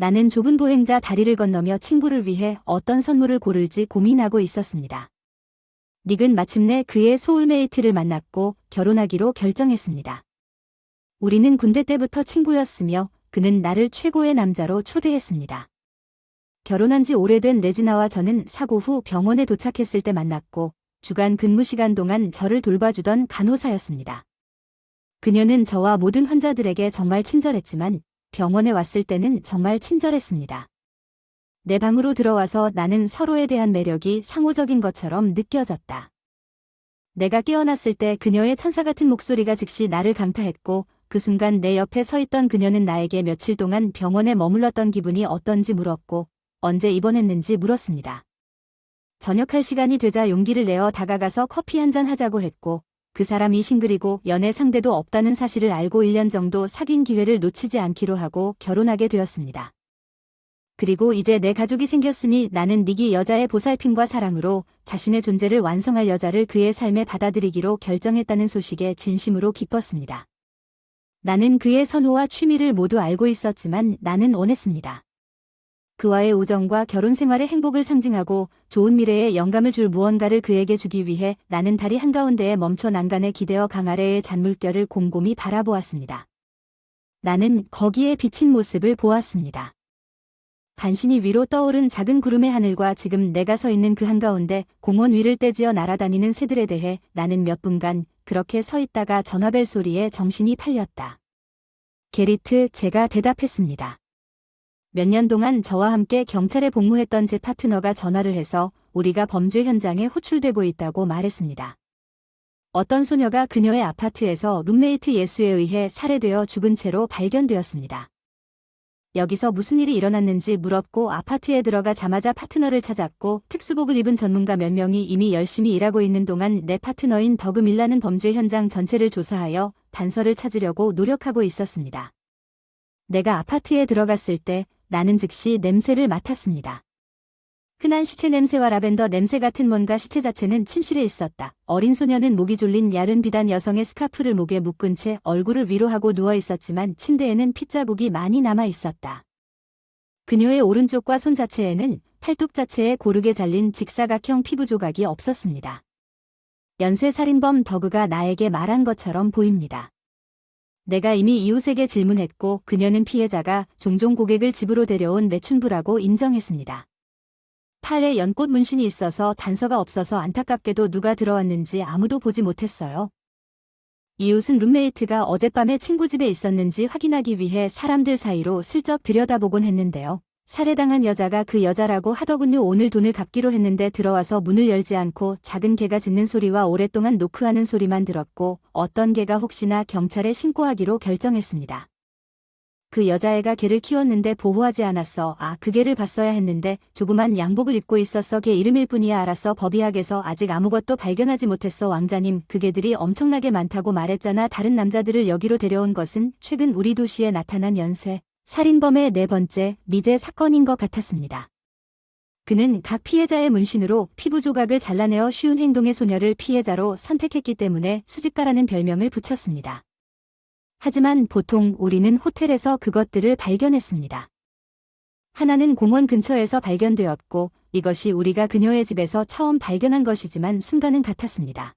나는 좁은 보행자 다리를 건너며 친구를 위해 어떤 선물을 고를지 고민하고 있었습니다. 닉은 마침내 그의 소울메이트를 만났고 결혼하기로 결정했습니다. 우리는 군대 때부터 친구였으며 그는 나를 최고의 남자로 초대했습니다. 결혼한 지 오래된 레지나와 저는 사고 후 병원에 도착했을 때 만났고 주간 근무 시간 동안 저를 돌봐주던 간호사였습니다. 그녀는 저와 모든 환자들에게 정말 친절했지만 병원에 왔을 때는 정말 친절했습니다. 내 방으로 들어와서 나는 서로에 대한 매력이 상호적인 것처럼 느껴졌다. 내가 깨어났을 때 그녀의 천사 같은 목소리가 즉시 나를 강타했고 그 순간 내 옆에 서 있던 그녀는 나에게 며칠 동안 병원에 머물렀던 기분이 어떤지 물었고 언제 입원했는지 물었습니다. 저녁할 시간이 되자 용기를 내어 다가가서 커피 한잔 하자고 했고 그 사람이 싱글이고 연애 상대도 없다는 사실을 알고 1년 정도 사귄 기회를 놓치지 않기로 하고 결혼하게 되었습니다. 그리고 이제 내 가족이 생겼으니 나는 닉이 여자의 보살핌과 사랑으로 자신의 존재를 완성할 여자를 그의 삶에 받아들이기로 결정했다는 소식에 진심으로 기뻤습니다. 나는 그의 선호와 취미를 모두 알고 있었지만 나는 원했습니다. 그와의 우정과 결혼 생활의 행복을 상징하고 좋은 미래에 영감을 줄 무언가를 그에게 주기 위해 나는 다리 한가운데에 멈춰 난간에 기대어 강 아래의 잔물결을 곰곰이 바라보았습니다. 나는 거기에 비친 모습을 보았습니다. 간신히 위로 떠오른 작은 구름의 하늘과 지금 내가 서 있는 그 한가운데 공원 위를 떼지어 날아다니는 새들에 대해 나는 몇 분간 그렇게 서 있다가 전화벨 소리에 정신이 팔렸다. 게리트, 제가 대답했습니다. 몇 년 동안 저와 함께 경찰에 복무했던 제 파트너가 전화를 해서 우리가 범죄 현장에 호출되고 있다고 말했습니다. 어떤 소녀가 그녀의 아파트에서 룸메이트 예수에 의해 살해되어 죽은 채로 발견되었습니다. 여기서 무슨 일이 일어났는지 물었고 아파트에 들어가자마자 파트너를 찾았고 특수복을 입은 전문가 몇 명이 이미 열심히 일하고 있는 동안 내 파트너인 더그 밀라는 범죄 현장 전체를 조사하여 단서를 찾으려고 노력하고 있었습니다. 내가 아파트에 들어갔을 때 나는 즉시 냄새를 맡았습니다. 흔한 시체 냄새와 라벤더 냄새 같은 뭔가 시체 자체는 침실에 있었다. 어린 소녀는 목이 졸린 야른 비단 여성의 스카프를 목에 묶은 채 얼굴을 위로 하고 누워 있었지만 침대에는 핏자국이 많이 남아 있었다. 그녀의 오른쪽과 손 자체에는 팔뚝 자체에 고르게 잘린 직사각형 피부 조각이 없었습니다. 연쇄살인범 더그가 나에게 말한 것처럼 보입니다. 내가 이미 이웃에게 질문했고 그녀는 피해자가 종종 고객을 집으로 데려온 매춘부라고 인정했습니다. 팔에 연꽃 문신이 있어서 단서가 없어서 안타깝게도 누가 들어왔는지 아무도 보지 못했어요. 이웃은 룸메이트가 어젯밤에 친구 집에 있었는지 확인하기 위해 사람들 사이로 슬쩍 들여다보곤 했는데요. 살해당한 여자가 그 여자라고 하더군요. 오늘 돈을 갚기로 했는데 들어와서 문을 열지 않고 작은 개가 짖는 소리와 오랫동안 노크하는 소리만 들었고 어떤 개가 혹시나 경찰에 신고하기로 결정했습니다. 그 여자애가 개를 키웠는데 보호하지 않았어. 그 개를 봤어야 했는데 조그만 양복을 입고 있었어. 개 이름일 뿐이야. 알았어. 법의학에서 아직 아무것도 발견하지 못했어. 왕자님, 그 개들이 엄청나게 많다고 말했잖아. 다른 남자들을 여기로 데려온 것은 최근 우리 도시에 나타난 연쇄 살인범의 네 번째 미제 사건인 것 같았습니다. 그는 각 피해자의 문신으로 피부 조각을 잘라내어 쉬운 행동의 소녀를 피해자로 선택했기 때문에 수집가라는 별명을 붙였습니다. 하지만 보통 우리는 호텔에서 그것들을 발견했습니다. 하나는 공원 근처에서 발견되었고 이것이 우리가 그녀의 집에서 처음 발견한 것이지만 순간은 같았습니다.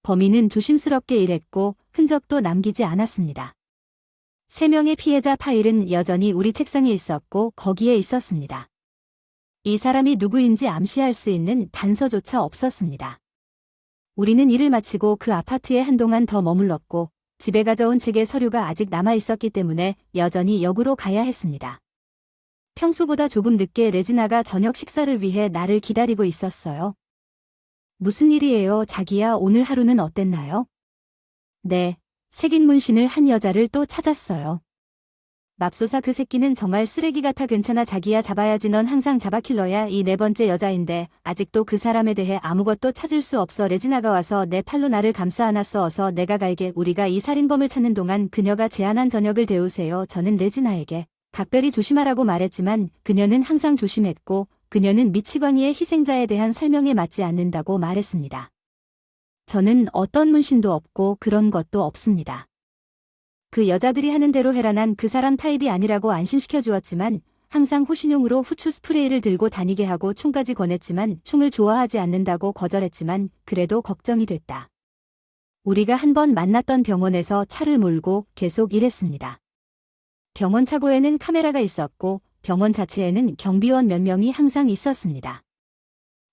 범인은 조심스럽게 일했고 흔적도 남기지 않았습니다. 3명의 피해자 파일은 여전히 우리 책상에 있었고 거기에 있었습니다. 이 사람이 누구인지 암시할 수 있는 단서조차 없었습니다. 우리는 일을 마치고 그 아파트에 한동안 더 머물렀고 집에 가져온 책의 서류가 아직 남아 있었기 때문에 여전히 역으로 가야 했습니다. 평소보다 조금 늦게 레지나가 저녁 식사를 위해 나를 기다리고 있었어요. 무슨 일이에요, 자기야? 오늘 하루는 어땠나요? 네, 색인 문신을 한 여자를 또 찾았어요. 맙소사, 그 새끼는 정말 쓰레기 같아. 괜찮아 자기야, 잡아야지. 넌 항상 잡아킬러야. 이 네 번째 여자인데 아직도 그 사람에 대해 아무것도 찾을 수 없어. 레지나가 와서 내 팔로 나를 감싸 안았어. 어서 내가 갈게. 우리가 이 살인범을 찾는 동안 그녀가 제안한 저녁을 데우세요. 저는 레지나에게 각별히 조심하라고 말했지만 그녀는 항상 조심했고 그녀는 미치광이의 희생자에 대한 설명에 맞지 않는다고 말했습니다. 저는 어떤 문신도 없고 그런 것도 없습니다. 그 여자들이 하는 대로 해라. 난 그 사람 타입이 아니라고 안심시켜 주었지만 항상 호신용으로 후추 스프레이를 들고 다니게 하고 총까지 권했지만 총을 좋아하지 않는다고 거절했지만 그래도 걱정이 됐다. 우리가 한 번 만났던 병원에서 차를 몰고 계속 일했습니다. 병원 차고에는 카메라가 있었고 병원 자체에는 경비원 몇 명이 항상 있었습니다.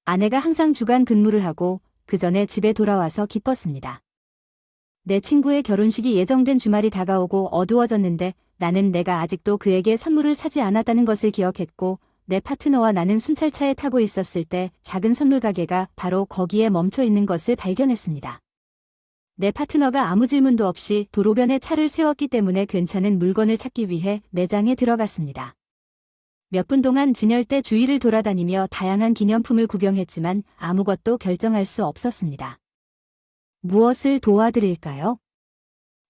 아내가 항상 주간 근무를 하고 그 전에 집에 돌아와서 기뻤습니다. 내 친구의 결혼식이 예정된 주말이 다가오고 어두워졌는데 나는 내가 아직도 그에게 선물을 사지 않았다는 것을 기억했고 내 파트너와 나는 순찰차에 타고 있었을 때 작은 선물 가게가 바로 거기에 멈춰 있는 것을 발견했습니다. 내 파트너가 아무 질문도 없이 도로변에 차를 세웠기 때문에 괜찮은 물건을 찾기 위해 매장에 들어갔습니다. 몇 분 동안 진열대 주위를 돌아다니며 다양한 기념품을 구경했지만 아무것도 결정할 수 없었습니다. 무엇을 도와드릴까요?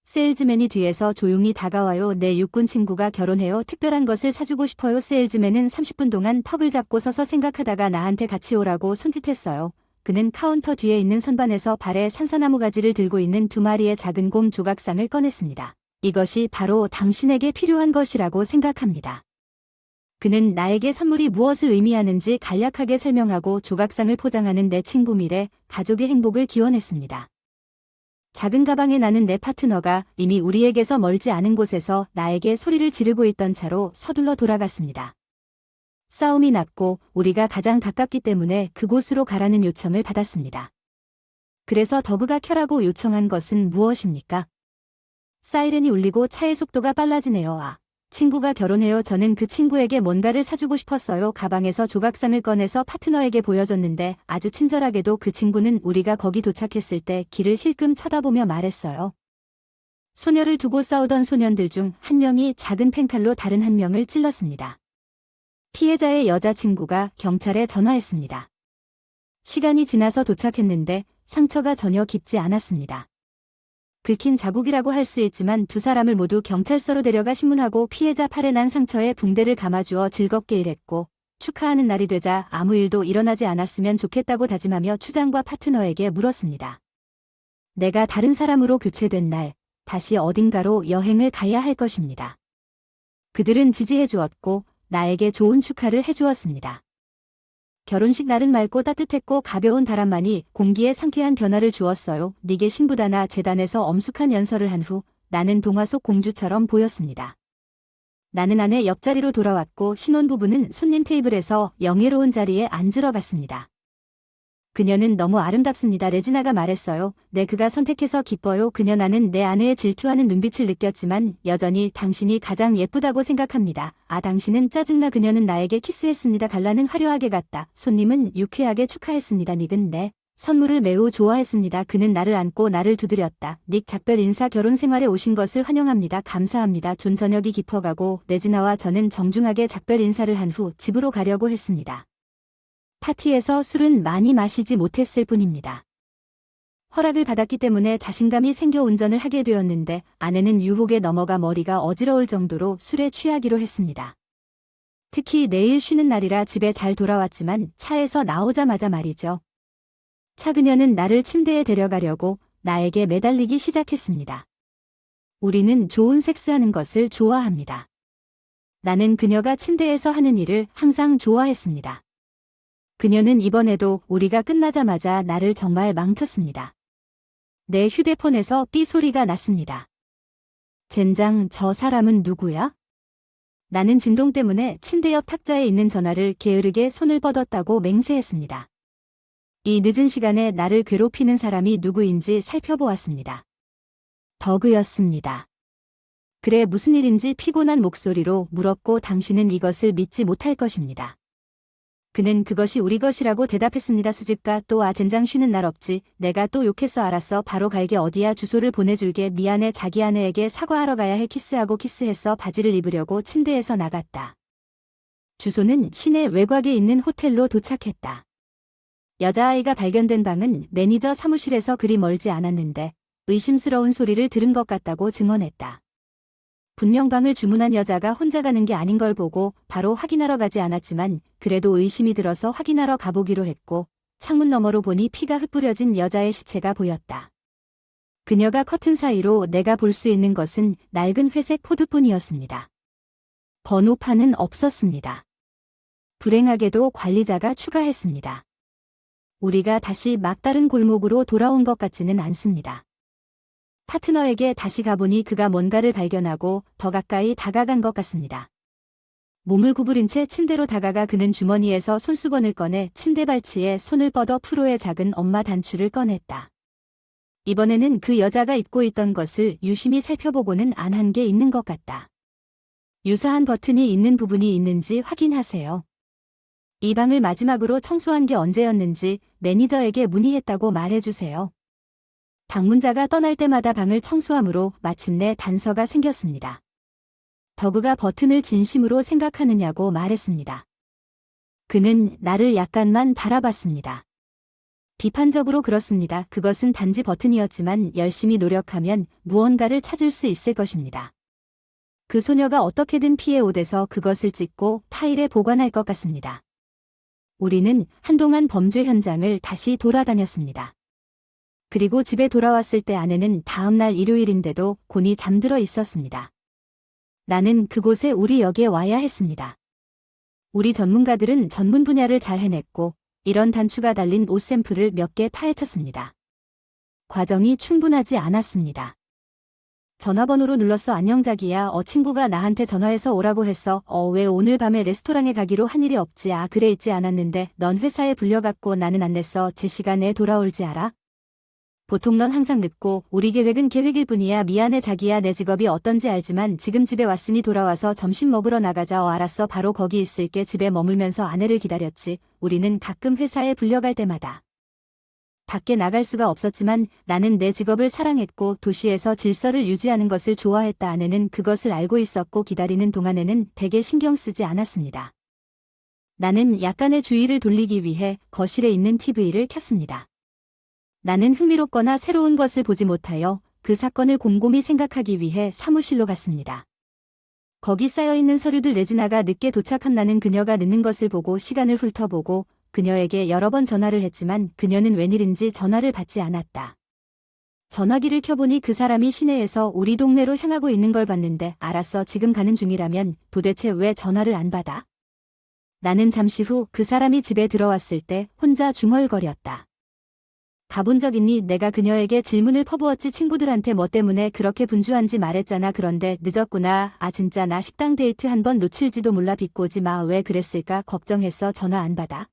세일즈맨이 뒤에서 조용히 다가와요. 내 육군 친구가 결혼해요. 특별한 것을 사주고 싶어요. 세일즈맨은 30분 동안 턱을 잡고 서서 생각하다가 나한테 같이 오라고 손짓했어요. 그는 카운터 뒤에 있는 선반에서 발에 산사나무 가지를 들고 있는 2마리의 작은 곰 조각상을 꺼냈습니다. 이것이 바로 당신에게 필요한 것이라고 생각합니다. 그는 나에게 선물이 무엇을 의미하는지 간략하게 설명하고 조각상을 포장하는 내 친구 밀에 가족의 행복을 기원했습니다. 작은 가방에 나는 내 파트너가 이미 우리에게서 멀지 않은 곳에서 나에게 소리를 지르고 있던 차로 서둘러 돌아갔습니다. 싸움이 났고 우리가 가장 가깝기 때문에 그곳으로 가라는 요청을 받았습니다. 그래서 더그가 켜라고 요청한 것은 무엇입니까? 사이렌이 울리고 차의 속도가 빨라지네요. 친구가 결혼해요. 저는 그 친구에게 뭔가를 사주고 싶었어요. 가방에서 조각상을 꺼내서 파트너에게 보여줬는데 아주 친절하게도 그 친구는 우리가 거기 도착했을 때 길을 힐끔 쳐다보며 말했어요. 소녀를 두고 싸우던 소년들 중 한 명이 작은 펜칼로 다른 한 명을 찔렀습니다. 피해자의 여자친구가 경찰에 전화했습니다. 시간이 지나서 도착했는데 상처가 전혀 깊지 않았습니다. 긁힌 자국이라고 할 수 있지만 두 사람을 모두 경찰서로 데려가 신문하고 피해자 팔에 난 상처에 붕대를 감아주어 즐겁게 일했고 축하하는 날이 되자 아무 일도 일어나지 않았으면 좋겠다고 다짐하며 추장과 파트너에게 물었습니다. 내가 다른 사람으로 교체된 날 다시 어딘가로 여행을 가야 할 것입니다. 그들은 지지해 주었고 나에게 좋은 축하를 해주었습니다. 결혼식 날은 맑고 따뜻했고 가벼운 바람만이 공기에 상쾌한 변화를 주었어요. 니게 신부다나 재단에서 엄숙한 연설을 한 후 나는 동화 속 공주처럼 보였습니다. 나는 아내 옆자리로 돌아왔고 신혼부부는 손님 테이블에서 영예로운 자리에 앉으러 갔습니다. 그녀는 너무 아름답습니다. 레지나가 말했어요. 네, 그가 선택해서 기뻐요. 그녀 나는 내 아내의 질투하는 눈빛을 느꼈지만 여전히 당신이 가장 예쁘다고 생각합니다. 당신은 짜증나. 그녀는 나에게 키스했습니다. 갈라는 화려하게 갔다. 손님은 유쾌하게 축하했습니다. 닉은 내 선물을 매우 좋아했습니다. 그는 나를 안고 나를 두드렸다. 닉 작별 인사 결혼 생활에 오신 것을 환영합니다. 감사합니다. 존 저녁이 깊어가고 레지나와 저는 정중하게 작별 인사를 한 후 집으로 가려고 했습니다. 파티에서 술은 많이 마시지 못했을 뿐입니다. 허락을 받았기 때문에 자신감이 생겨 운전을 하게 되었는데 아내는 유혹에 넘어가 머리가 어지러울 정도로 술에 취하기로 했습니다. 특히 내일 쉬는 날이라 집에 잘 돌아왔지만 차에서 나오자마자 말이죠. 차 그녀는 나를 침대에 데려가려고 나에게 매달리기 시작했습니다. 우리는 좋은 섹스하는 것을 좋아합니다. 나는 그녀가 침대에서 하는 일을 항상 좋아했습니다. 그녀는 이번에도 우리가 끝나자마자 나를 정말 망쳤습니다. 내 휴대폰에서 삐 소리가 났습니다. 젠장, 저 사람은 누구야? 나는 진동 때문에 침대 옆 탁자에 있는 전화를 게으르게 손을 뻗었다고 맹세했습니다. 이 늦은 시간에 나를 괴롭히는 사람이 누구인지 살펴보았습니다. 더그였습니다. 그래, 무슨 일인지 피곤한 목소리로 물었고 당신은 이것을 믿지 못할 것입니다. 그는 그것이 우리 것이라고 대답했습니다. 수집가 또 젠장 쉬는 날 없지. 내가 또 욕했어. 알았어. 바로 갈게. 어디야. 주소를 보내줄게. 미안해. 자기 아내에게 사과하러 가야 해. 키스하고 키스했어. 바지를 입으려고 침대에서 나갔다. 주소는 시내 외곽에 있는 호텔로 도착했다. 여자아이가 발견된 방은 매니저 사무실에서 그리 멀지 않았는데 의심스러운 소리를 들은 것 같다고 증언했다. 분명 방을 주문한 여자가 혼자 가는 게 아닌 걸 보고 바로 확인하러 가지 않았지만 그래도 의심이 들어서 확인하러 가보기로 했고 창문 너머로 보니 피가 흩뿌려진 여자의 시체가 보였다. 그녀가 커튼 사이로 내가 볼 수 있는 것은 낡은 회색 포드뿐이었습니다. 번호판은 없었습니다. 불행하게도 관리자가 추가했습니다. 우리가 다시 막다른 골목으로 돌아온 것 같지는 않습니다. 파트너에게 다시 가보니 그가 뭔가를 발견하고 더 가까이 다가간 것 같습니다. 몸을 구부린 채 침대로 다가가 그는 주머니에서 손수건을 꺼내 침대 발치에 손을 뻗어 프로의 작은 엄마 단추를 꺼냈다. 이번에는 그 여자가 입고 있던 것을 유심히 살펴보고는 안 한 게 있는 것 같다. 유사한 버튼이 있는 부분이 있는지 확인하세요. 이 방을 마지막으로 청소한 게 언제였는지 매니저에게 문의했다고 말해주세요. 방문자가 떠날 때마다 방을 청소하므로 마침내 단서가 생겼습니다. 더그가 버튼을 진심으로 생각하느냐고 말했습니다. 그는 나를 약간만 바라봤습니다. 비판적으로 그렇습니다. 그것은 단지 버튼이었지만 열심히 노력하면 무언가를 찾을 수 있을 것입니다. 그 소녀가 어떻게든 피해 옷에서 그것을 찍고 파일에 보관할 것 같습니다. 우리는 한동안 범죄 현장을 다시 돌아다녔습니다. 그리고 집에 돌아왔을 때 아내는 다음날 일요일인데도 곤히 잠들어 있었습니다. 나는 그곳에 우리 역에 와야 했습니다. 우리 전문가들은 전문 분야를 잘 해냈고 이런 단추가 달린 옷 샘플을 몇 개 파헤쳤습니다. 과정이 충분하지 않았습니다. 전화번호로 눌렀어. 안녕 자기야. 친구가 나한테 전화해서 오라고 했어. 왜 오늘 밤에 레스토랑에 가기로 한 일이 없지? 그래 있지 않았는데 넌 회사에 불려갔고 나는 안 냈어. 제 시간에 돌아올지 알아? 보통 넌 항상 늦고 우리 계획은 계획일 뿐이야. 미안해 자기야. 내 직업이 어떤지 알지만 지금 집에 왔으니 돌아와서 점심 먹으러 나가자. 알았어. 바로 거기 있을게. 집에 머물면서 아내를 기다렸지. 우리는 가끔 회사에 불려갈 때마다 밖에 나갈 수가 없었지만 나는 내 직업을 사랑했고 도시에서 질서를 유지하는 것을 좋아했다. 아내는 그것을 알고 있었고 기다리는 동안에는 되게 신경 쓰지 않았습니다. 나는 약간의 주의를 돌리기 위해 거실에 있는 TV를 켰습니다. 나는 흥미롭거나 새로운 것을 보지 못하여 그 사건을 곰곰이 생각하기 위해 사무실로 갔습니다. 거기 쌓여있는 서류들 레지나가 늦게 도착한 나는 그녀가 늦는 것을 보고 시간을 훑어보고 그녀에게 여러 번 전화를 했지만 그녀는 웬일인지 전화를 받지 않았다. 전화기를 켜보니 그 사람이 시내에서 우리 동네로 향하고 있는 걸 봤는데 알았어. 지금 가는 중이라면 도대체 왜 전화를 안 받아? 나는 잠시 후 그 사람이 집에 들어왔을 때 혼자 중얼거렸다. 가본 적 있니? 내가 그녀에게 질문을 퍼부었지. 친구들한테 뭐 때문에 그렇게 분주한지 말했잖아. 그런데 늦었구나. 진짜 나 식당 데이트 한 번 놓칠지도 몰라. 비꼬지 마. 왜 그랬을까? 걱정했어. 전화 안 받아.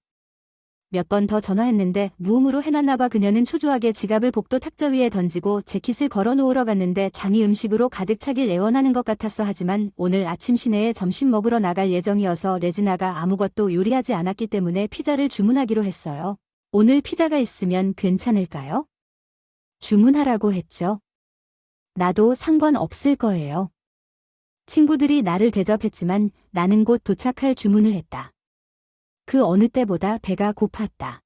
몇 번 더 전화했는데 무음으로 해놨나 봐. 그녀는 초조하게 지갑을 복도 탁자 위에 던지고 재킷을 걸어 놓으러 갔는데 장이 음식으로 가득 차길 애원하는 것 같았어. 하지만 오늘 아침 시내에 점심 먹으러 나갈 예정이어서 레지나가 아무것도 요리하지 않았기 때문에 피자를 주문하기로 했어요. 오늘 피자가 있으면 괜찮을까요? 주문하라고 했죠. 나도 상관없을 거예요. 친구들이 나를 대접했지만 나는 곧 도착할 주문을 했다. 그 어느 때보다 배가 고팠다.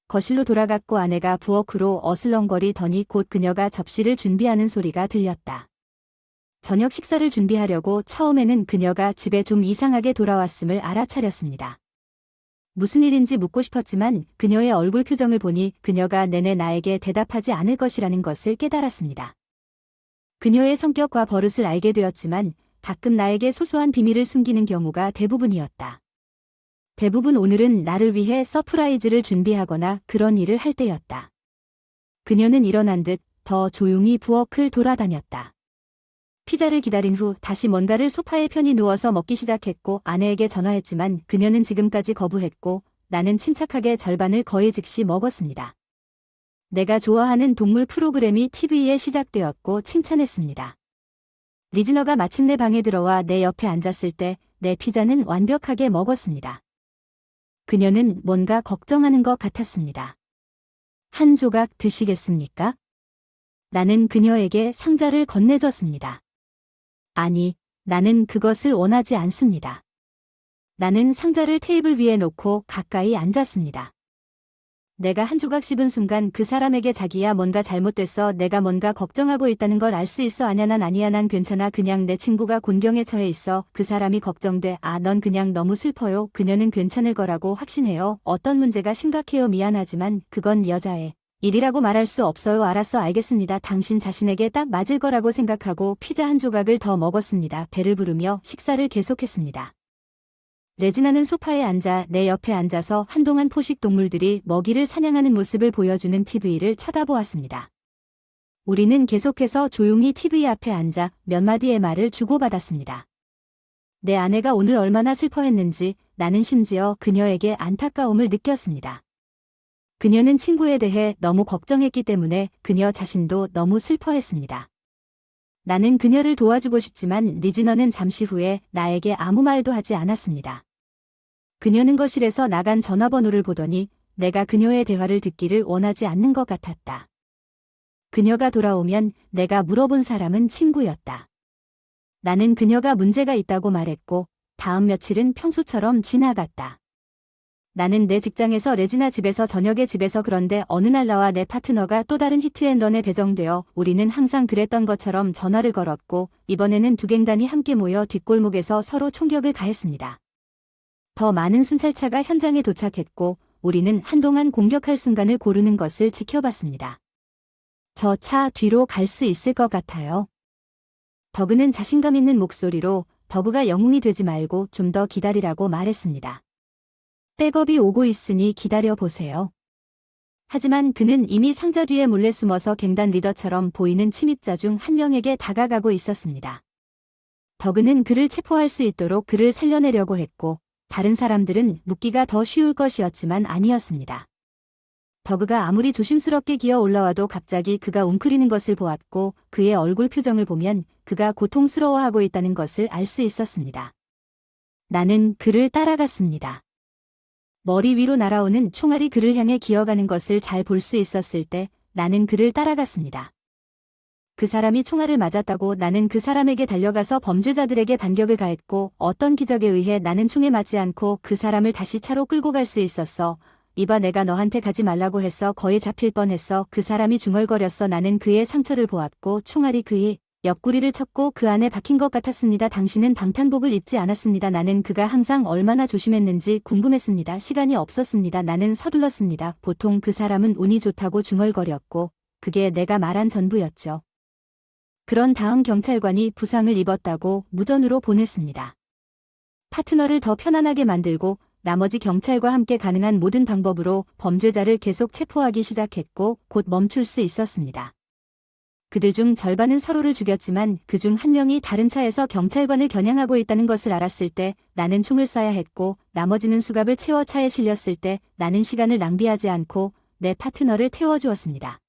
거실로 돌아갔고 아내가 부엌으로 어슬렁거리더니 곧 그녀가 접시를 준비하는 소리가 들렸다. 저녁 식사를 준비하려고 처음에는 그녀가 집에 좀 이상하게 돌아왔음을 알아차렸습니다. 무슨 일인지 묻고 싶었지만 그녀의 얼굴 표정을 보니 그녀가 내내 나에게 대답하지 않을 것이라는 것을 깨달았습니다. 그녀의 성격과 버릇을 알게 되었지만 가끔 나에게 소소한 비밀을 숨기는 경우가 대부분이었다. 대부분 오늘은 나를 위해 서프라이즈를 준비하거나 그런 일을 할 때였다. 그녀는 일어난 듯 더 조용히 부엌을 돌아다녔다. 피자를 기다린 후 다시 뭔가를 소파에 편히 누워서 먹기 시작했고 아내에게 전화했지만 그녀는 지금까지 거부했고 나는 침착하게 절반을 거의 즉시 먹었습니다. 내가 좋아하는 동물 프로그램이 TV에 시작되었고 칭찬했습니다. 리즈너가 마침내 방에 들어와 내 옆에 앉았을 때 내 피자는 완벽하게 먹었습니다. 그녀는 뭔가 걱정하는 것 같았습니다. 한 조각 드시겠습니까? 나는 그녀에게 상자를 건네줬습니다. 아니, 나는 그것을 원하지 않습니다. 나는 상자를 테이블 위에 놓고 가까이 앉았습니다. 내가 한 조각 씹은 순간 그 사람에게 자기야 뭔가 잘못됐어. 내가 뭔가 걱정하고 있다는 걸 알 수 있어. 아냐 난 아니야. 난 괜찮아. 그냥 내 친구가 곤경에 처해 있어. 그 사람이 걱정돼. 넌 그냥 너무 슬퍼요. 그녀는 괜찮을 거라고 확신해요. 어떤 문제가 심각해요. 미안하지만 그건 여자의 일이라고 말할 수 없어요. 알았어, 알겠습니다. 당신 자신에게 딱 맞을 거라고 생각하고 피자 한 조각을 더 먹었습니다. 배를 부르며 식사를 계속했습니다. 레지나는 소파에 앉아 내 옆에 앉아서 한동안 포식 동물들이 먹이를 사냥하는 모습을 보여주는 TV를 쳐다보았습니다. 우리는 계속해서 조용히 TV 앞에 앉아 몇 마디의 말을 주고받았습니다. 내 아내가 오늘 얼마나 슬퍼했는지 나는 심지어 그녀에게 안타까움을 느꼈습니다. 그녀는 친구에 대해 너무 걱정했기 때문에 그녀 자신도 너무 슬퍼했습니다. 나는 그녀를 도와주고 싶지만 리즈너는 잠시 후에 나에게 아무 말도 하지 않았습니다. 그녀는 거실에서 나간 전화번호를 보더니 내가 그녀의 대화를 듣기를 원하지 않는 것 같았다. 그녀가 돌아오면 내가 물어본 사람은 친구였다. 나는 그녀가 문제가 있다고 말했고 다음 며칠은 평소처럼 지나갔다. 나는 내 직장에서 레지나 집에서 저녁에 집에서 그런데 어느 날 나와 내 파트너가 또 다른 히트앤런에 배정되어 우리는 항상 그랬던 것처럼 전화를 걸었고 이번에는 두 갱단이 함께 모여 뒷골목에서 서로 총격을 가했습니다. 더 많은 순찰차가 현장에 도착했고 우리는 한동안 공격할 순간을 고르는 것을 지켜봤습니다. 저 차 뒤로 갈 수 있을 것 같아요. 더그는 자신감 있는 목소리로 더그가 영웅이 되지 말고 좀 더 기다리라고 말했습니다. 백업이 오고 있으니 기다려보세요. 하지만 그는 이미 상자 뒤에 몰래 숨어서 갱단 리더처럼 보이는 침입자 중 한 명에게 다가가고 있었습니다. 더그는 그를 체포할 수 있도록 그를 살려내려고 했고 다른 사람들은 묻기가 더 쉬울 것이었지만 아니었습니다. 더그가 아무리 조심스럽게 기어 올라와도 갑자기 그가 웅크리는 것을 보았고 그의 얼굴 표정을 보면 그가 고통스러워하고 있다는 것을 알 수 있었습니다. 나는 그를 따라갔습니다. 머리 위로 날아오는 총알이 그를 향해 기어가는 것을 잘 볼 수 있었을 때 나는 그를 따라갔습니다. 그 사람이 총알을 맞았다고 나는 그 사람에게 달려가서 범죄자들에게 반격을 가했고 어떤 기적에 의해 나는 총에 맞지 않고 그 사람을 다시 차로 끌고 갈 수 있었어. 이봐 내가 너한테 가지 말라고 했어. 거의 잡힐 뻔했어. 그 사람이 중얼거렸어. 나는 그의 상처를 보았고 총알이 그의 옆구리를 쳤고 그 안에 박힌 것 같았습니다. 당신은 방탄복을 입지 않았습니다. 나는 그가 항상 얼마나 조심했는지 궁금했습니다. 시간이 없었습니다. 나는 서둘렀습니다. 보통 그 사람은 운이 좋다고 중얼거렸고 그게 내가 말한 전부였죠. 그런 다음 경찰관이 부상을 입었다고 무전으로 보냈습니다. 파트너를 더 편안하게 만들고 나머지 경찰과 함께 가능한 모든 방법으로 범죄자를 계속 체포하기 시작했고 곧 멈출 수 있었습니다. 그들 중 절반은 서로를 죽였지만 그중 한 명이 다른 차에서 경찰관을 겨냥하고 있다는 것을 알았을 때 나는 총을 쏴야 했고 나머지는 수갑을 채워 차에 실렸을 때 나는 시간을 낭비하지 않고 내 파트너를 태워주었습니다.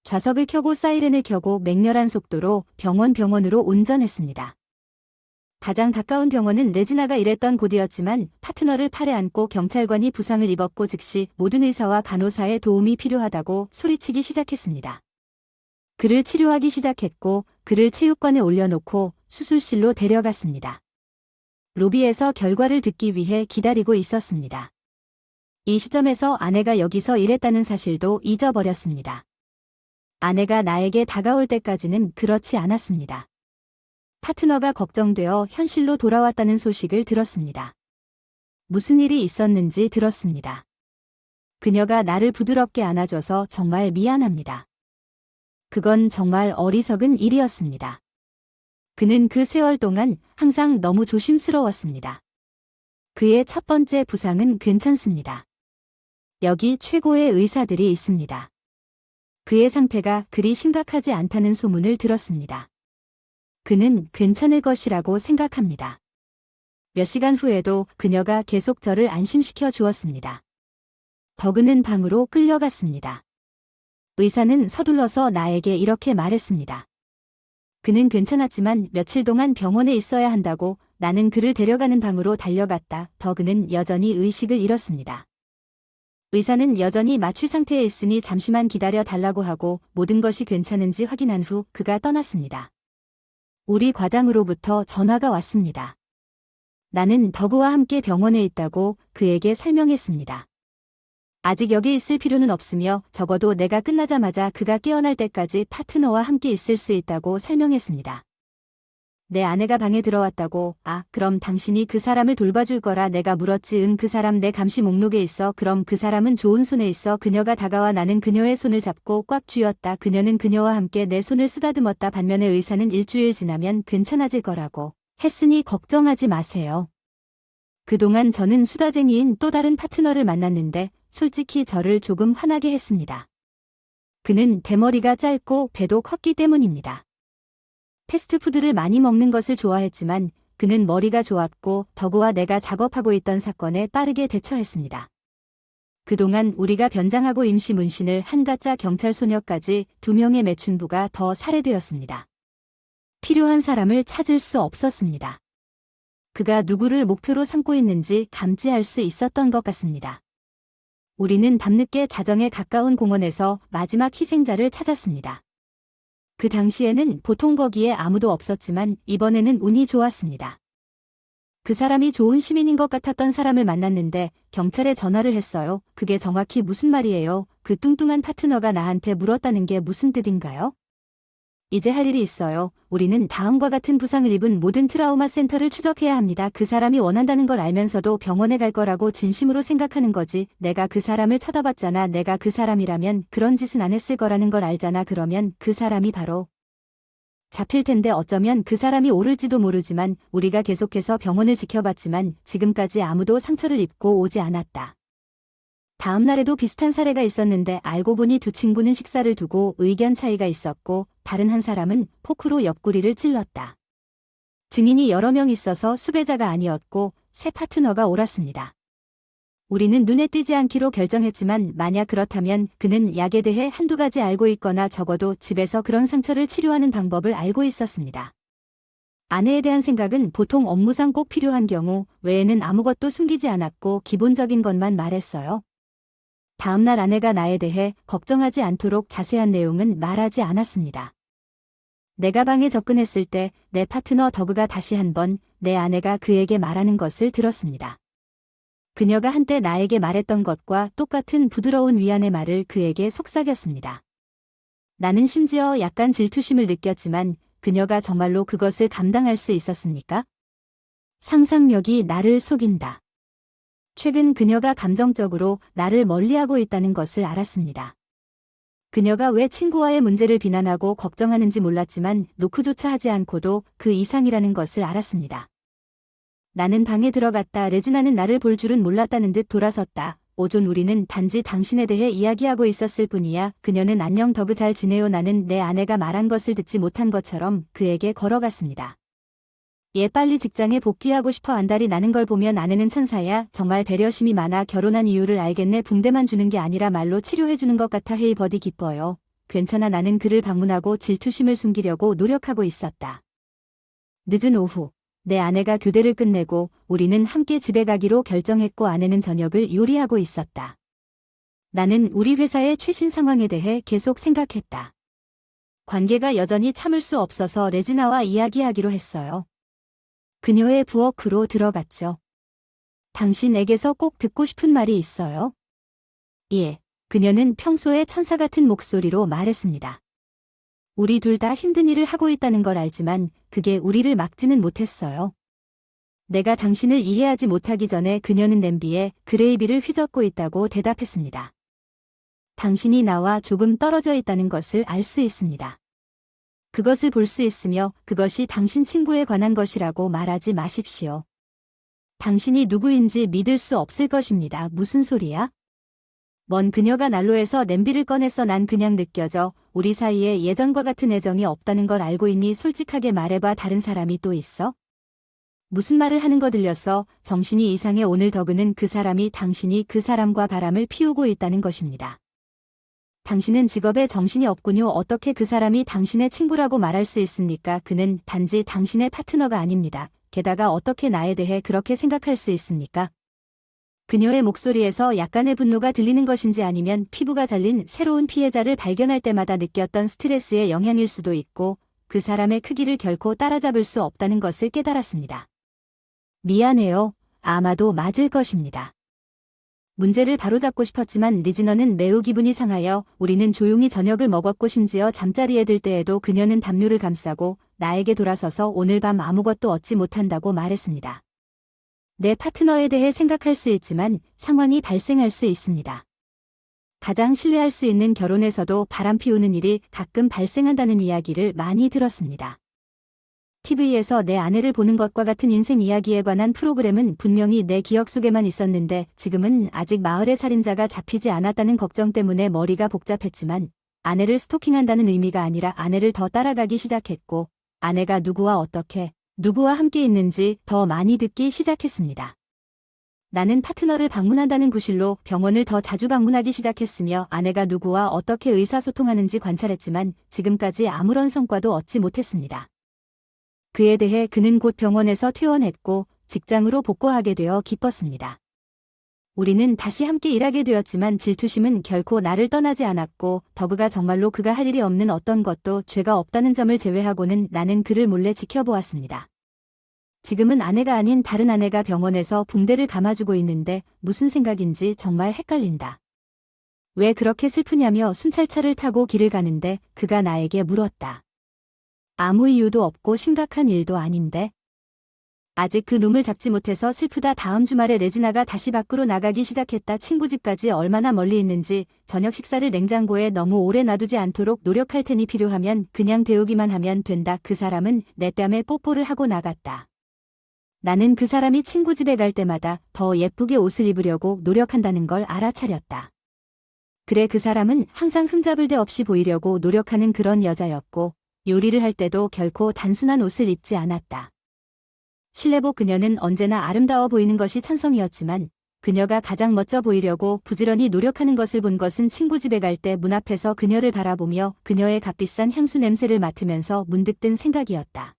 좌석을 켜고 사이렌을 켜고 맹렬한 속도로 병원으로 운전했습니다. 가장 가까운 병원은 레지나가 일했던 곳이었지만 파트너를 팔에 안고 경찰관이 부상을 입었고 즉시 모든 의사와 간호사의 도움이 필요하다고 소리치기 시작했습니다. 그를 치료하기 시작했고 그를 체육관에 올려놓고 수술실로 데려갔습니다. 로비에서 결과를 듣기 위해 기다리고 있었습니다. 이 시점에서 아내가 여기서 일했다는 사실도 잊어버렸습니다. 아내가 나에게 다가올 때까지는 그렇지 않았습니다. 파트너가 걱정되어 현실로 돌아왔다는 소식을 들었습니다. 무슨 일이 있었는지 들었습니다. 그녀가 나를 부드럽게 안아줘서 정말 미안합니다. 그건 정말 어리석은 일이었습니다. 그는 그 세월 동안 항상 너무 조심스러웠습니다. 그의 첫 번째 부상은 괜찮습니다. 여기 최고의 의사들이 있습니다. 그의 상태가 그리 심각하지 않다는 소문을 들었습니다. 그는 괜찮을 것이라고 생각합니다. 몇 시간 후에도 그녀가 계속 저를 안심시켜 주었습니다. 더그는 방으로 끌려갔습니다. 의사는 서둘러서 나에게 이렇게 말했습니다. 그는 괜찮았지만 며칠 동안 병원에 있어야 한다고. 나는 그를 데려가는 방으로 달려갔다. 더그는 여전히 의식을 잃었습니다. 의사는 여전히 마취 상태에 있으니 잠시만 기다려 달라고 하고 모든 것이 괜찮은지 확인한 후 그가 떠났습니다. 우리 과장으로부터 전화가 왔습니다. 나는 더그와 함께 병원에 있다고 그에게 설명했습니다. 아직 여기 있을 필요는 없으며 적어도 내가 끝나자마자 그가 깨어날 때까지 파트너와 함께 있을 수 있다고 설명했습니다. 내 아내가 방에 들어왔다고. 아, 그럼 당신이 그 사람을 돌봐줄 거라 내가 물었지. 응, 그 사람 내 감시 목록에 있어. 그럼 그 사람은 좋은 손에 있어. 그녀가 다가와 나는 그녀의 손을 잡고 꽉 쥐었다. 그녀는 그녀와 함께 내 손을 쓰다듬었다. 반면에 의사는 일주일 지나면 괜찮아질 거라고 했으니 걱정하지 마세요. 그동안 저는 수다쟁이인 또 다른 파트너를 만났는데 솔직히 저를 조금 화나게 했습니다. 그는 대머리가 짧고 배도 컸기 때문입니다. 패스트푸드를 많이 먹는 것을 좋아했지만 그는 머리가 좋았고 더구와 내가 작업하고 있던 사건에 빠르게 대처했습니다. 그동안 우리가 변장하고 임시 문신을 한 가짜 경찰 소녀까지 2명의 매춘부가 더 살해되었습니다. 필요한 사람을 찾을 수 없었습니다. 그가 누구를 목표로 삼고 있는지 감지할 수 있었던 것 같습니다. 우리는 밤늦게 자정에 가까운 공원에서 마지막 희생자를 찾았습니다. 그 당시에는 보통 거기에 아무도 없었지만 이번에는 운이 좋았습니다. 그 사람이 좋은 시민인 것 같았던 사람을 만났는데 경찰에 전화를 했어요. 그게 정확히 무슨 말이에요? 그 뚱뚱한 파트너가 나한테 물었다는 게 무슨 뜻인가요? 이제 할 일이 있어요. 우리는 다음과 같은 부상을 입은 모든 트라우마 센터를 추적해야 합니다. 그 사람이 원한다는 걸 알면서도 병원에 갈 거라고 진심으로 생각하는 거지. 내가 그 사람을 쳐다봤잖아. 내가 그 사람이라면 그런 짓은 안 했을 거라는 걸 알잖아. 그러면 그 사람이 바로 잡힐 텐데 어쩌면 그 사람이 오를지도 모르지만 우리가 계속해서 병원을 지켜봤지만 지금까지 아무도 상처를 입고 오지 않았다. 다음 날에도 비슷한 사례가 있었는데 알고 보니 두 친구는 식사를 두고 의견 차이가 있었고 다른 한 사람은 포크로 옆구리를 찔렀다. 증인이 여러 명 있어서 수배자가 아니었고 새 파트너가 옳았습니다. 우리는 눈에 띄지 않기로 결정했지만 만약 그렇다면 그는 약에 대해 한두 가지 알고 있거나 적어도 집에서 그런 상처를 치료하는 방법을 알고 있었습니다. 아내에 대한 생각은 보통 업무상 꼭 필요한 경우 외에는 아무것도 숨기지 않았고 기본적인 것만 말했어요. 다음날 아내가 나에 대해 걱정하지 않도록 자세한 내용은 말하지 않았습니다. 내가 방에 접근했을 때 내 파트너 더그가 다시 한번 내 아내가 그에게 말하는 것을 들었습니다. 그녀가 한때 나에게 말했던 것과 똑같은 부드러운 위안의 말을 그에게 속삭였습니다. 나는 심지어 약간 질투심을 느꼈지만 그녀가 정말로 그것을 감당할 수 있었습니까? 상상력이 나를 속인다. 최근 그녀가 감정적으로 나를 멀리하고 있다는 것을 알았습니다. 그녀가 왜 친구와의 문제를 비난하고 걱정하는지 몰랐지만 노크조차 하지 않고도 그 이상이라는 것을 알았습니다. 나는 방에 들어갔다. 레지나는 나를 볼 줄은 몰랐다는 듯 돌아섰다. 오존, 우리는 단지 당신에 대해 이야기하고 있었을 뿐이야. 그녀는 안녕 더그 잘 지내요. 나는 내 아내가 말한 것을 듣지 못한 것처럼 그에게 걸어갔습니다. 얘 빨리 직장에 복귀하고 싶어. 안달이 나는 걸 보면 아내는 천사야. 정말 배려심이 많아. 결혼한 이유를 알겠네. 붕대만 주는 게 아니라 말로 치료해주는 것 같아. 헤이 버디 기뻐요. 괜찮아. 나는 그를 방문하고 질투심을 숨기려고 노력하고 있었다. 늦은 오후 내 아내가 교대를 끝내고 우리는 함께 집에 가기로 결정했고 아내는 저녁을 요리하고 있었다. 나는 우리 회사의 최신 상황에 대해 계속 생각했다. 관계가 여전히 참을 수 없어서 레지나와 이야기하기로 했어요. 그녀의 부엌으로 들어갔죠. 당신에게서 꼭 듣고 싶은 말이 있어요. 예, 그녀는 평소에 천사 같은 목소리로 말했습니다. 우리 둘 다 힘든 일을 하고 있다는 걸 알지만 그게 우리를 막지는 못했어요. 내가 당신을 이해하지 못하기 전에 그녀는 냄비에 그레이비를 휘젓고 있다고 대답했습니다. 당신이 나와 조금 떨어져 있다는 것을 알 수 있습니다. 그것을 볼 수 있으며 그것이 당신 친구에 관한 것이라고 말하지 마십시오. 당신이 누구인지 믿을 수 없을 것입니다. 무슨 소리야? 먼 그녀가 난로에서 냄비를 꺼냈어. 난 그냥 느껴져. 우리 사이에 예전과 같은 애정이 없다는 걸 알고 있니? 솔직하게 말해봐. 다른 사람이 또 있어? 무슨 말을 하는 거 들렸어? 정신이 이상해. 오늘 더그는 그 사람이 당신이 그 사람과 바람을 피우고 있다는 것입니다. 당신은 직업에 정신이 없군요. 어떻게 그 사람이 당신의 친구라고 말할 수 있습니까? 그는 단지 당신의 파트너가 아닙니다. 게다가 어떻게 나에 대해 그렇게 생각할 수 있습니까? 그녀의 목소리에서 약간의 분노가 들리는 것인지 아니면 피부가 잘린 새로운 피해자를 발견할 때마다 느꼈던 스트레스의 영향일 수도 있고 그 사람의 크기를 결코 따라잡을 수 없다는 것을 깨달았습니다. 미안해요. 아마도 맞을 것입니다. 문제를 바로잡고 싶었지만 리지너는 매우 기분이 상하여 우리는 조용히 저녁을 먹었고 심지어 잠자리에 들 때에도 그녀는 담요를 감싸고 나에게 돌아서서 오늘 밤 아무것도 얻지 못한다고 말했습니다. 내 파트너에 대해 생각할 수 있지만 상황이 발생할 수 있습니다. 가장 신뢰할 수 있는 결혼에서도 바람 피우는 일이 가끔 발생한다는 이야기를 많이 들었습니다. TV에서 내 아내를 보는 것과 같은 인생 이야기에 관한 프로그램은 분명히 내 기억 속에만 있었는데 지금은 아직 마을의 살인자가 잡히지 않았다는 걱정 때문에 머리가 복잡했지만 아내를 스토킹한다는 의미가 아니라 아내를 더 따라가기 시작했고 아내가 누구와 어떻게, 누구와 함께 있는지 더 많이 듣기 시작했습니다. 나는 파트너를 방문한다는 구실로 병원을 더 자주 방문하기 시작했으며 아내가 누구와 어떻게 의사소통하는지 관찰했지만 지금까지 아무런 성과도 얻지 못했습니다. 그에 대해 그는 곧 병원에서 퇴원했고 직장으로 복귀하게 되어 기뻤습니다. 우리는 다시 함께 일하게 되었지만 질투심은 결코 나를 떠나지 않았고 더그가 정말로 그가 할 일이 없는 어떤 것도 죄가 없다는 점을 제외하고는 나는 그를 몰래 지켜보았습니다. 지금은 아내가 아닌 다른 아내가 병원에서 붕대를 감아주고 있는데 무슨 생각인지 정말 헷갈린다. 왜 그렇게 슬프냐며 순찰차를 타고 길을 가는데 그가 나에게 물었다. 아무 이유도 없고 심각한 일도 아닌데. 아직 그 놈을 잡지 못해서 슬프다. 다음 주말에 레지나가 다시 밖으로 나가기 시작했다. 친구 집까지 얼마나 멀리 있는지 저녁 식사를 냉장고에 너무 오래 놔두지 않도록 노력할 테니 필요하면 그냥 데우기만 하면 된다. 그 사람은 내 뺨에 뽀뽀를 하고 나갔다. 나는 그 사람이 친구 집에 갈 때마다 더 예쁘게 옷을 입으려고 노력한다는 걸 알아차렸다. 그래, 그 사람은 항상 흠잡을 데 없이 보이려고 노력하는 그런 여자였고 요리를 할 때도 결코 단순한 옷을 입지 않았다. 실내복 그녀는 언제나 아름다워 보이는 것이 천성이었지만 그녀가 가장 멋져 보이려고 부지런히 노력하는 것을 본 것은 친구 집에 갈 때 문 앞에서 그녀를 바라보며 그녀의 값비싼 향수 냄새를 맡으면서 문득 든 생각이었다.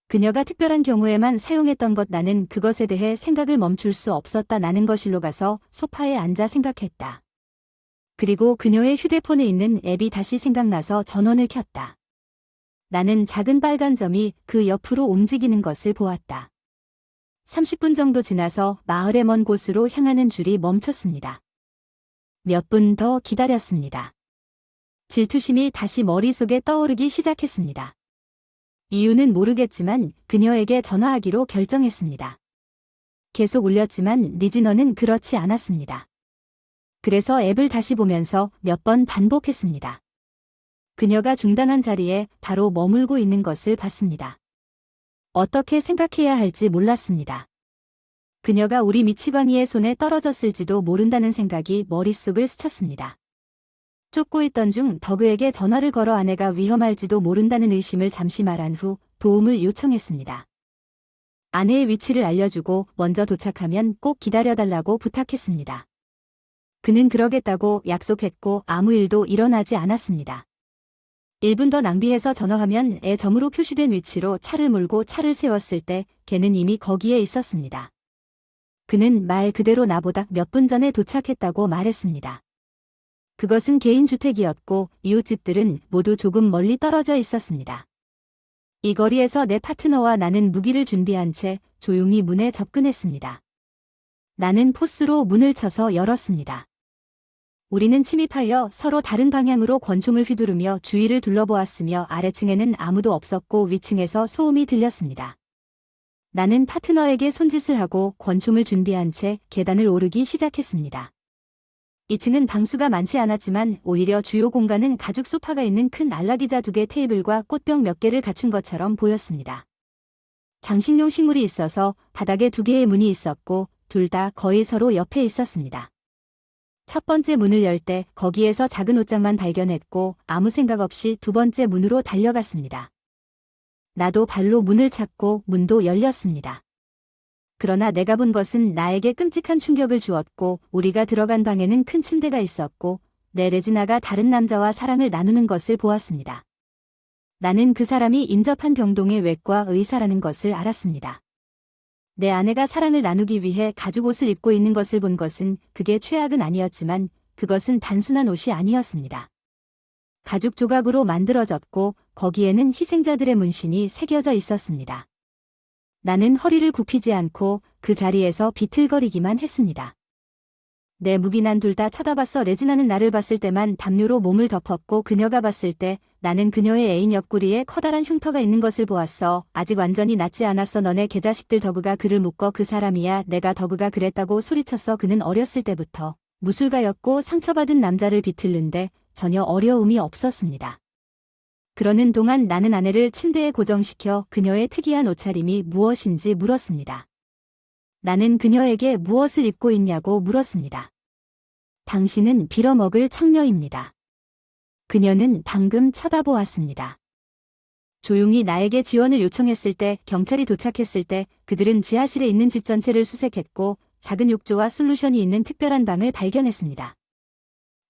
그녀가 특별한 경우에만 사용했던 것. 나는 그것에 대해 생각을 멈출 수 없었다. 나는 거실로 가서 소파에 앉아 생각했다. 그리고 그녀의 휴대폰에 있는 앱이 다시 생각나서 전원을 켰다. 나는 작은 빨간 점이 그 옆으로 움직이는 것을 보았다. 30분 정도 지나서 마을의 먼 곳으로 향하는 줄이 멈췄습니다. 몇 분 더 기다렸습니다. 질투심이 다시 머릿속에 떠오르기 시작했습니다. 이유는 모르겠지만 그녀에게 전화하기로 결정했습니다. 계속 울렸지만 리지너는 그렇지 않았습니다. 그래서 앱을 다시 보면서 몇 번 반복했습니다. 그녀가 중단한 자리에 바로 머물고 있는 것을 봤습니다. 어떻게 생각해야 할지 몰랐습니다. 그녀가 우리 미치광이의 손에 떨어졌을지도 모른다는 생각이 머릿속을 스쳤습니다. 쫓고 있던 중 더그에게 전화를 걸어 아내가 위험할지도 모른다는 의심을 잠시 말한 후 도움을 요청했습니다. 아내의 위치를 알려주고 먼저 도착하면 꼭 기다려달라고 부탁했습니다. 그는 그러겠다고 약속했고 아무 일도 일어나지 않았습니다. 1분 더 낭비해서 전화하면 점으로 표시된 위치로 차를 몰고 차를 세웠을 때 걔는 이미 거기에 있었습니다. 그는 말 그대로 나보다 몇 분 전에 도착했다고 말했습니다. 그것은 개인 주택이었고 이웃집들은 모두 조금 멀리 떨어져 있었습니다. 이 거리에서 내 파트너와 나는 무기를 준비한 채 조용히 문에 접근했습니다. 나는 포스로 문을 쳐서 열었습니다. 우리는 침입하여 서로 다른 방향으로 권총을 휘두르며 주위를 둘러보았으며 아래층에는 아무도 없었고 위층에서 소음이 들렸습니다. 나는 파트너에게 손짓을 하고 권총을 준비한 채 계단을 오르기 시작했습니다. 2층은 방수가 많지 않았지만 오히려 주요 공간은 가죽 소파가 있는 큰 안락의자 2개 테이블과 꽃병 몇 개를 갖춘 것처럼 보였습니다. 장식용 식물이 있어서 바닥에 2개의 문이 있었고 둘 다 거의 서로 옆에 있었습니다. 첫 번째 문을 열 때 거기에서 작은 옷장만 발견했고 아무 생각 없이 두 번째 문으로 달려갔습니다. 나도 발로 문을 찾고 문도 열렸습니다. 그러나 내가 본 것은 나에게 끔찍한 충격을 주었고 우리가 들어간 방에는 큰 침대가 있었고 내 레지나가 다른 남자와 사랑을 나누는 것을 보았습니다. 나는 그 사람이 인접한 병동의 외과 의사라는 것을 알았습니다. 내 아내가 사랑을 나누기 위해 가죽 옷을 입고 있는 것을 본 것은 그게 최악은 아니었지만 그것은 단순한 옷이 아니었습니다. 가죽 조각으로 만들어졌고 거기에는 희생자들의 문신이 새겨져 있었습니다. 나는 허리를 굽히지 않고 그 자리에서 비틀거리기만 했습니다. 내 무기난 둘 다 쳐다봤어. 레지나는 나를 봤을 때만 담요로 몸을 덮었고 그녀가 봤을 때 나는 그녀의 애인 옆구리에 커다란 흉터가 있는 것을 보았어. 아직 완전히 낫지 않았어. 너네 개자식들. 더그가 그를 묶어. 그 사람이야. 내가 더그가 그랬다고 소리쳤어. 그는 어렸을 때부터 무술가였고 상처받은 남자를 비틀는데 전혀 어려움이 없었습니다. 그러는 동안 나는 아내를 침대에 고정시켜 그녀의 특이한 옷차림이 무엇인지 물었습니다. 나는 그녀에게 무엇을 입고 있냐고 물었습니다. 당신은 빌어먹을 창녀입니다. 그녀는 방금 쳐다보았습니다. 조용히 나에게 지원을 요청했을 때, 경찰이 도착했을 때 그들은 지하실에 있는 집 전체를 수색했고 작은 욕조와 솔루션이 있는 특별한 방을 발견했습니다.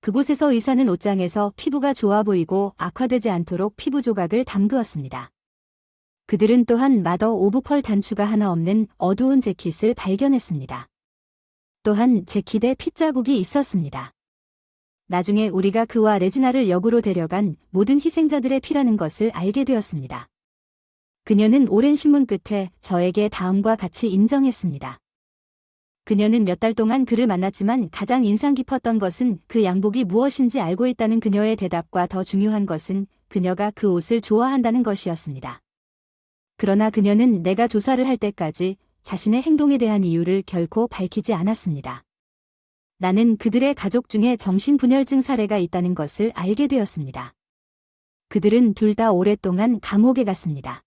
그곳에서 의사는 옷장에서 피부가 좋아 보이고 악화되지 않도록 피부 조각을 담그었습니다. 그들은 또한 마더 오브 펄 단추가 하나 없는 어두운 재킷을 발견했습니다. 또한 재킷에 핏자국이 있었습니다. 나중에 우리가 그와 레지나를 역으로 데려간 모든 희생자들의 피라는 것을 알게 되었습니다. 그녀는 오랜 신문 끝에 저에게 다음과 같이 인정했습니다. 그녀는 몇 달 동안 그를 만났지만 가장 인상 깊었던 것은 그 양복이 무엇인지 알고 있다는 그녀의 대답과 더 중요한 것은 그녀가 그 옷을 좋아한다는 것이었습니다. 그러나 그녀는 내가 조사를 할 때까지 자신의 행동에 대한 이유를 결코 밝히지 않았습니다. 나는 그들의 가족 중에 정신분열증 사례가 있다는 것을 알게 되었습니다. 그들은 둘 다 오랫동안 감옥에 갔습니다.